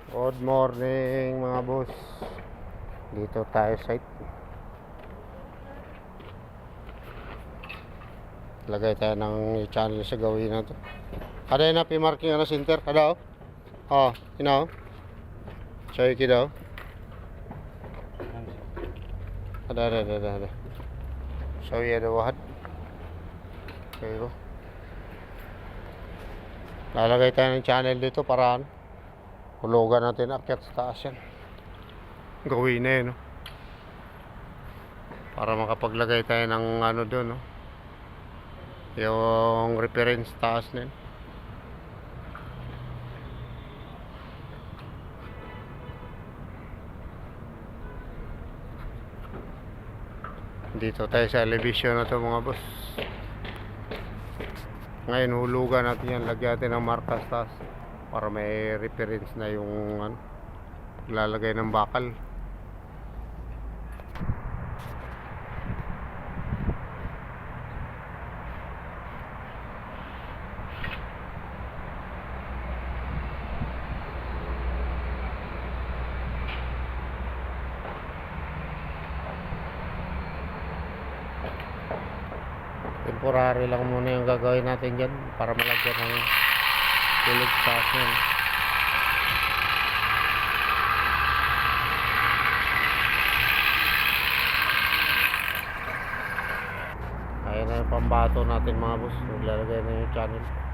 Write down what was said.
Good morning mga boss. Dito tayo site. Lagay tayo ng channel sa gawin na to. Kada na pimarking ano center kada oh. Oh, you know. Show you kiddo. Ada. Show you the what? Okay go. Lalagay tayo ng channel dito para ano, hulugan natin akyat sa taas yan. Gawin na yun, no? Para makapaglagay tayo ng ano doon, no? Yung reference taas na yun. Dito tayo sa elevation na to mga boss. Ngayon hulugan natin yan, lagyan natin ng markas taas para may reference na yung ano, lalagay ng bakal. Temporary lang muna yung gagawin natin dyan para malagyan ng tulog taas yan. Ayan na yung pambato natin mga boss. Naglalagay na yung channel.